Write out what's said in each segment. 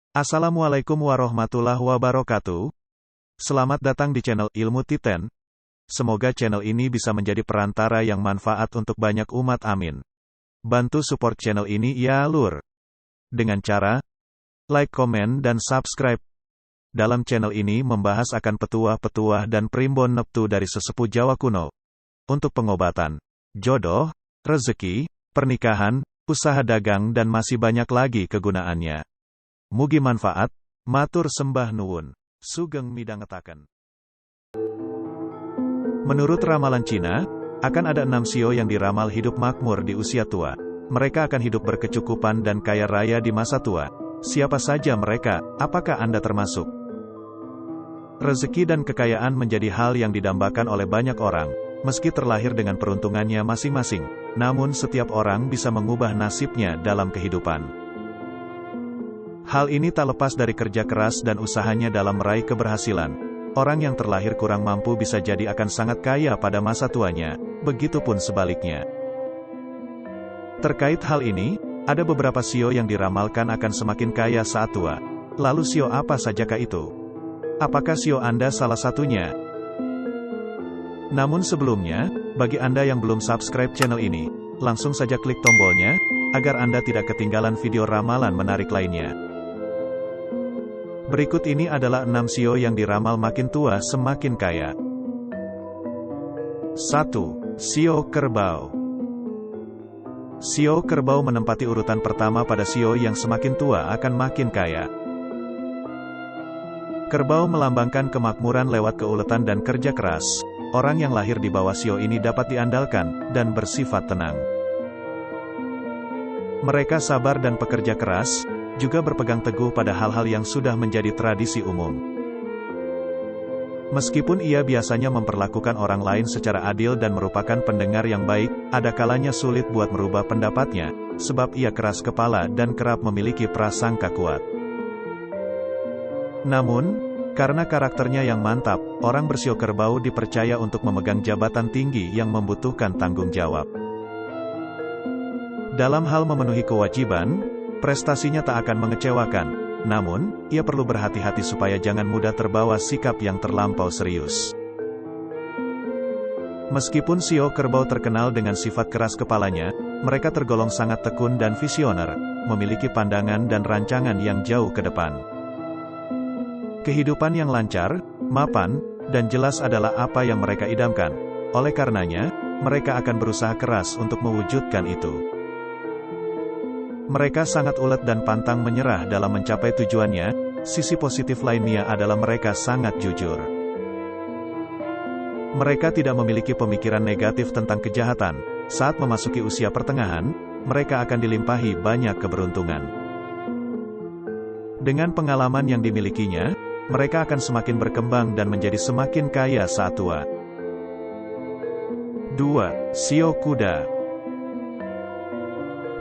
Assalamualaikum warahmatullahi wabarakatuh. Selamat datang di channel Ilmu Titen. Semoga channel ini bisa menjadi perantara yang manfaat untuk banyak umat, amin. Bantu support channel ini ya lur. Dengan cara like, komen, dan subscribe. Dalam channel ini membahas akan petuah-petuah dan primbon neptu dari sesepuh Jawa kuno. Untuk pengobatan, jodoh, rezeki, pernikahan, usaha dagang dan masih banyak lagi kegunaannya. Mugi manfaat, matur sembah nuwun, sugeng midhangetaken. Menurut ramalan Cina, akan ada 6 sio yang diramal hidup makmur di usia tua. Mereka akan hidup berkecukupan dan kaya raya di masa tua. Siapa saja mereka? Apakah Anda termasuk? Rezeki dan kekayaan menjadi hal yang didambakan oleh banyak orang, meski terlahir dengan peruntungannya masing-masing. Namun setiap orang bisa mengubah nasibnya dalam kehidupan. Hal ini tak lepas dari kerja keras dan usahanya dalam meraih keberhasilan. Orang yang terlahir kurang mampu bisa jadi akan sangat kaya pada masa tuanya, begitupun sebaliknya. Terkait hal ini, ada beberapa sio yang diramalkan akan semakin kaya saat tua. Lalu sio apa sajakah itu? Apakah sio Anda salah satunya? Namun sebelumnya, bagi Anda yang belum subscribe channel ini, langsung saja klik tombolnya, agar Anda tidak ketinggalan video ramalan menarik lainnya. Berikut ini adalah 6 sio yang diramal makin tua semakin kaya. 1. Sio Kerbau. Sio kerbau menempati urutan pertama pada sio yang semakin tua akan makin kaya. Kerbau melambangkan kemakmuran lewat keuletan dan kerja keras. Orang yang lahir di bawah sio ini dapat diandalkan, dan bersifat tenang. Mereka sabar dan pekerja keras, juga berpegang teguh pada hal-hal yang sudah menjadi tradisi umum. Meskipun ia biasanya memperlakukan orang lain secara adil dan merupakan pendengar yang baik, ada kalanya sulit buat merubah pendapatnya, sebab ia keras kepala dan kerap memiliki prasangka kuat. Namun, karena karakternya yang mantap, orang bersio kerbau dipercaya untuk memegang jabatan tinggi yang membutuhkan tanggung jawab. Dalam hal memenuhi kewajiban, prestasinya tak akan mengecewakan. Namun, ia perlu berhati-hati supaya jangan mudah terbawa sikap yang terlampau serius. Meskipun sio kerbau terkenal dengan sifat keras kepalanya, mereka tergolong sangat tekun dan visioner, memiliki pandangan dan rancangan yang jauh ke depan. Kehidupan yang lancar, mapan, dan jelas adalah apa yang mereka idamkan. Oleh karenanya, mereka akan berusaha keras untuk mewujudkan itu. Mereka sangat ulet dan pantang menyerah dalam mencapai tujuannya. Sisi positif lainnya adalah mereka sangat jujur. Mereka tidak memiliki pemikiran negatif tentang kejahatan. Saat memasuki usia pertengahan, mereka akan dilimpahi banyak keberuntungan. Dengan pengalaman yang dimilikinya, mereka akan semakin berkembang dan menjadi semakin kaya saat tua. 2. Sio Kuda.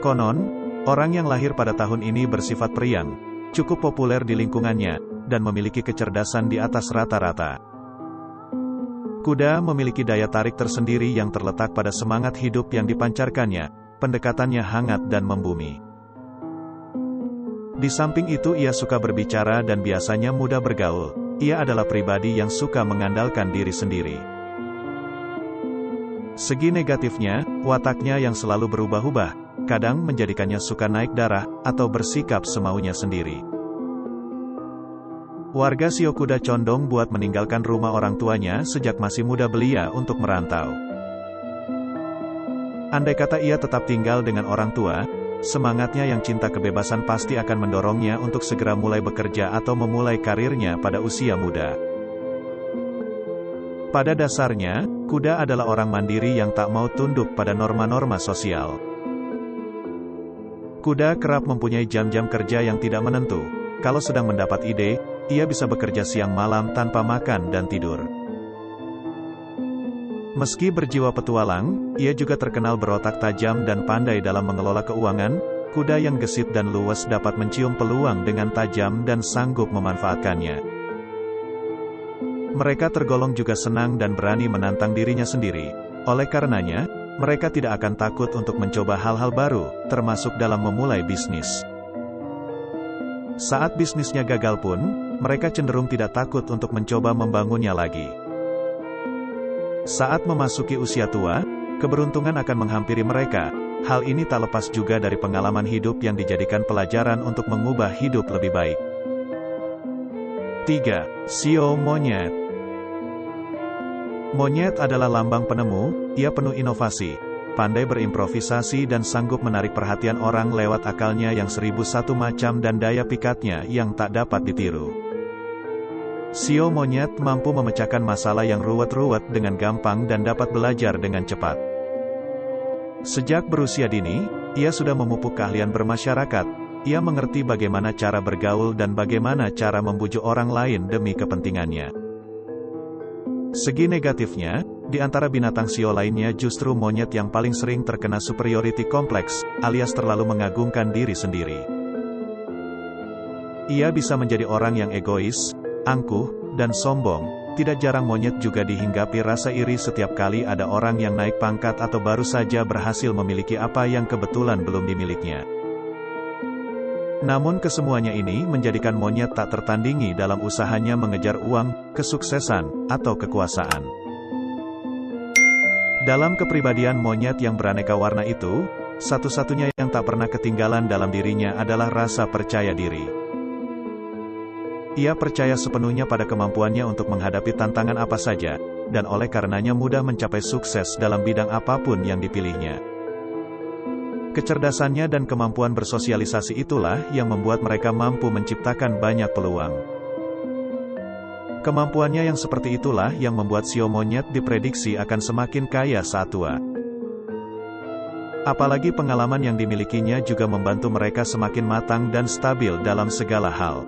Konon, orang yang lahir pada tahun ini bersifat periang, cukup populer di lingkungannya, dan memiliki kecerdasan di atas rata-rata. Kuda memiliki daya tarik tersendiri yang terletak pada semangat hidup yang dipancarkannya, pendekatannya hangat dan membumi. Di samping itu ia suka berbicara dan biasanya mudah bergaul. Ia adalah pribadi yang suka mengandalkan diri sendiri. Segi negatifnya, wataknya yang selalu berubah-ubah, kadang menjadikannya suka naik darah, atau bersikap semaunya sendiri. Warga sio kuda condong buat meninggalkan rumah orang tuanya sejak masih muda belia untuk merantau. Andai kata ia tetap tinggal dengan orang tua, semangatnya yang cinta kebebasan pasti akan mendorongnya untuk segera mulai bekerja atau memulai karirnya pada usia muda. Pada dasarnya, kuda adalah orang mandiri yang tak mau tunduk pada norma-norma sosial. Kuda kerap mempunyai jam-jam kerja yang tidak menentu. Kalau sedang mendapat ide, ia bisa bekerja siang malam tanpa makan dan tidur. Meski berjiwa petualang, ia juga terkenal berotak tajam dan pandai dalam mengelola keuangan. Kuda yang gesit dan luwes dapat mencium peluang dengan tajam dan sanggup memanfaatkannya. Mereka tergolong juga senang dan berani menantang dirinya sendiri. Oleh karenanya, mereka tidak akan takut untuk mencoba hal-hal baru, termasuk dalam memulai bisnis. Saat bisnisnya gagal pun, mereka cenderung tidak takut untuk mencoba membangunnya lagi. Saat memasuki usia tua, keberuntungan akan menghampiri mereka. Hal ini tak lepas juga dari pengalaman hidup yang dijadikan pelajaran untuk mengubah hidup lebih baik. 3. Shio Monyet. Monyet adalah lambang penemu, ia penuh inovasi, pandai berimprovisasi dan sanggup menarik perhatian orang lewat akalnya yang 1001 macam dan daya pikatnya yang tak dapat ditiru. Shio Monyet mampu memecahkan masalah yang ruwet-ruwet dengan gampang dan dapat belajar dengan cepat. Sejak berusia dini, ia sudah memupuk keahlian bermasyarakat. Ia mengerti bagaimana cara bergaul dan bagaimana cara membujuk orang lain demi kepentingannya. Segi negatifnya, di antara binatang shio lainnya justru monyet yang paling sering terkena superiority complex, alias terlalu mengagungkan diri sendiri. Ia bisa menjadi orang yang egois, angkuh, dan sombong. Tidak jarang monyet juga dihinggapi rasa iri setiap kali ada orang yang naik pangkat atau baru saja berhasil memiliki apa yang kebetulan belum dimilikinya. Namun kesemuanya ini menjadikan monyet tak tertandingi dalam usahanya mengejar uang, kesuksesan, atau kekuasaan. Dalam kepribadian monyet yang beraneka warna itu, satu-satunya yang tak pernah ketinggalan dalam dirinya adalah rasa percaya diri. Ia percaya sepenuhnya pada kemampuannya untuk menghadapi tantangan apa saja, dan oleh karenanya mudah mencapai sukses dalam bidang apapun yang dipilihnya. Kecerdasannya dan kemampuan bersosialisasi itulah yang membuat mereka mampu menciptakan banyak peluang. Kemampuannya yang seperti itulah yang membuat shio monyet diprediksi akan semakin kaya saat tua. Apalagi pengalaman yang dimilikinya juga membantu mereka semakin matang dan stabil dalam segala hal.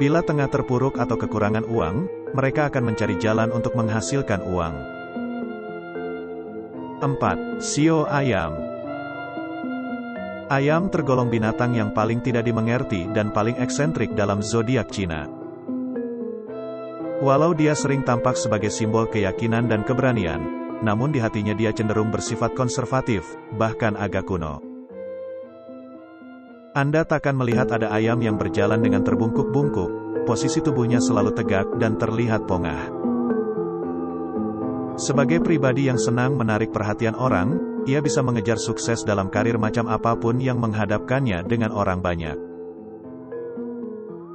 Bila tengah terpuruk atau kekurangan uang, mereka akan mencari jalan untuk menghasilkan uang. 4. Shio Ayam. Ayam tergolong binatang yang paling tidak dimengerti dan paling eksentrik dalam zodiak Cina. Walau dia sering tampak sebagai simbol keyakinan dan keberanian, namun di hatinya dia cenderung bersifat konservatif, bahkan agak kuno. Anda takkan melihat ada ayam yang berjalan dengan terbungkuk-bungkuk, posisi tubuhnya selalu tegak dan terlihat pongah. Sebagai pribadi yang senang menarik perhatian orang, ia bisa mengejar sukses dalam karir macam apapun yang menghadapkannya dengan orang banyak.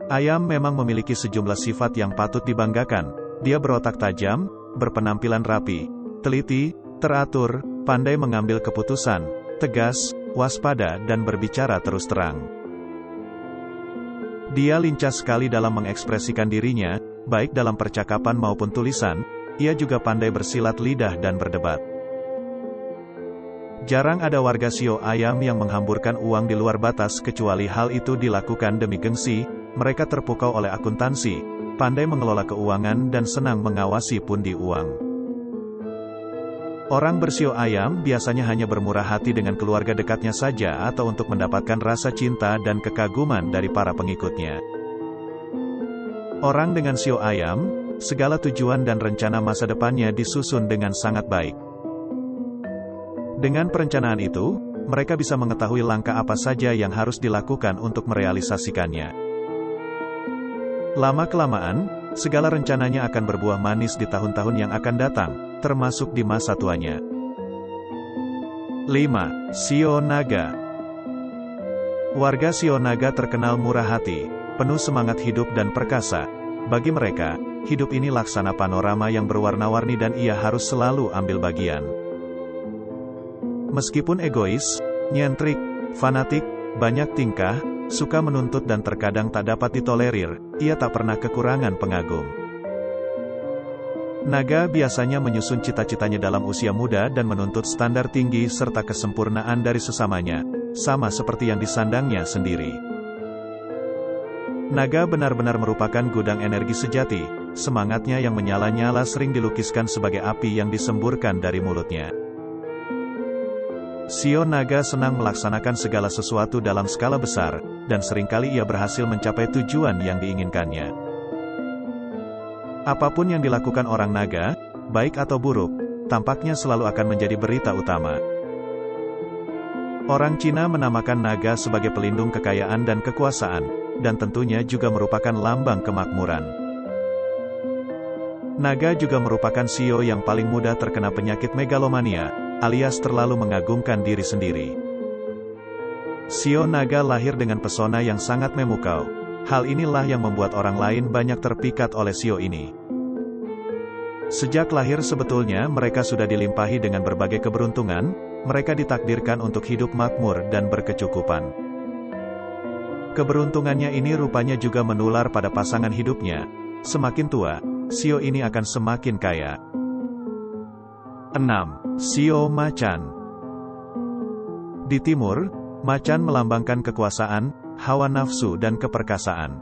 Ayam memang memiliki sejumlah sifat yang patut dibanggakan. Dia berotak tajam, berpenampilan rapi, teliti, teratur, pandai mengambil keputusan, tegas, waspada dan berbicara terus terang. Dia lincah sekali dalam mengekspresikan dirinya, baik dalam percakapan maupun tulisan. Ia juga pandai bersilat lidah dan berdebat. Jarang ada warga shio ayam yang menghamburkan uang di luar batas kecuali hal itu dilakukan demi gengsi. Mereka terpukau oleh akuntansi, pandai mengelola keuangan dan senang mengawasi pundi uang. Orang bershio ayam biasanya hanya bermurah hati dengan keluarga dekatnya saja atau untuk mendapatkan rasa cinta dan kekaguman dari para pengikutnya. Orang dengan shio ayam, segala tujuan dan rencana masa depannya disusun dengan sangat baik. Dengan perencanaan itu, mereka bisa mengetahui langkah apa saja yang harus dilakukan untuk merealisasikannya. Lama-kelamaan, segala rencananya akan berbuah manis di tahun-tahun yang akan datang, termasuk di masa tuanya. 5. Shio Naga. Warga shio naga terkenal murah hati, penuh semangat hidup dan perkasa. Bagi mereka, hidup ini laksana panorama yang berwarna-warni dan ia harus selalu ambil bagian. Meskipun egois, nyentrik, fanatik, banyak tingkah, suka menuntut dan terkadang tak dapat ditolerir, ia tak pernah kekurangan pengagum. Naga biasanya menyusun cita-citanya dalam usia muda dan menuntut standar tinggi serta kesempurnaan dari sesamanya, sama seperti yang disandangnya sendiri. Naga benar-benar merupakan gudang energi sejati, semangatnya yang menyala-nyala sering dilukiskan sebagai api yang disemburkan dari mulutnya. Shio Naga senang melaksanakan segala sesuatu dalam skala besar, dan seringkali ia berhasil mencapai tujuan yang diinginkannya. Apapun yang dilakukan orang naga, baik atau buruk, tampaknya selalu akan menjadi berita utama. Orang Cina menamakan naga sebagai pelindung kekayaan dan kekuasaan, dan tentunya juga merupakan lambang kemakmuran. Naga juga merupakan shio yang paling mudah terkena penyakit megalomania, alias terlalu mengagungkan diri sendiri. Shio naga lahir dengan pesona yang sangat memukau. Hal inilah yang membuat orang lain banyak terpikat oleh shio ini. Sejak lahir sebetulnya mereka sudah dilimpahi dengan berbagai keberuntungan, mereka ditakdirkan untuk hidup makmur dan berkecukupan. Keberuntungannya ini rupanya juga menular pada pasangan hidupnya. Semakin tua, shio ini akan semakin kaya. 6. Shio Macan. Di timur, macan melambangkan kekuasaan, hawa nafsu dan keperkasaan.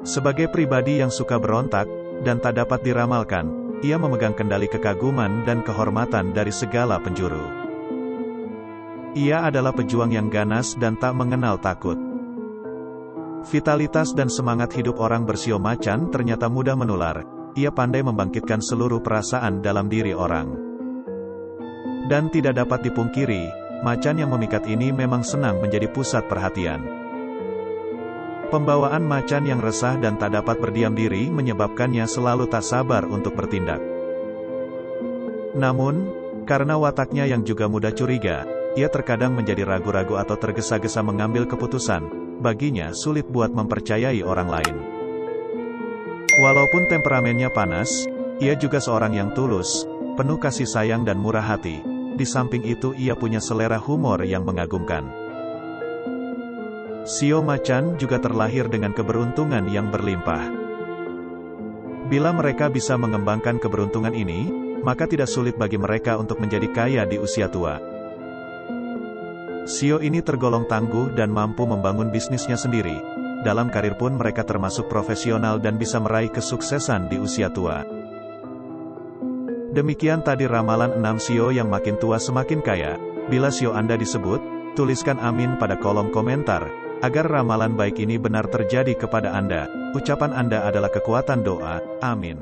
Sebagai pribadi yang suka berontak, dan tak dapat diramalkan, ia memegang kendali kekaguman dan kehormatan dari segala penjuru. Ia adalah pejuang yang ganas dan tak mengenal takut. Vitalitas dan semangat hidup orang bersio macan ternyata mudah menular. Ia pandai membangkitkan seluruh perasaan dalam diri orang. Dan tidak dapat dipungkiri, macan yang memikat ini memang senang menjadi pusat perhatian. Pembawaan macan yang resah dan tak dapat berdiam diri menyebabkannya selalu tak sabar untuk bertindak. Namun, karena wataknya yang juga mudah curiga, ia terkadang menjadi ragu-ragu atau tergesa-gesa mengambil keputusan. Baginya sulit buat mempercayai orang lain. Walaupun temperamennya panas, ia juga seorang yang tulus, penuh kasih sayang dan murah hati. Di samping itu ia punya selera humor yang mengagumkan. Shio macan juga terlahir dengan keberuntungan yang berlimpah. Bila mereka bisa mengembangkan keberuntungan ini, maka tidak sulit bagi mereka untuk menjadi kaya di usia tua. Shio ini tergolong tangguh dan mampu membangun bisnisnya sendiri. Dalam karir pun mereka termasuk profesional dan bisa meraih kesuksesan di usia tua. Demikian tadi ramalan 6 shio yang makin tua semakin kaya. Bila shio Anda disebut, tuliskan amin pada kolom komentar, agar ramalan baik ini benar terjadi kepada Anda. Ucapan Anda adalah kekuatan doa. Amin.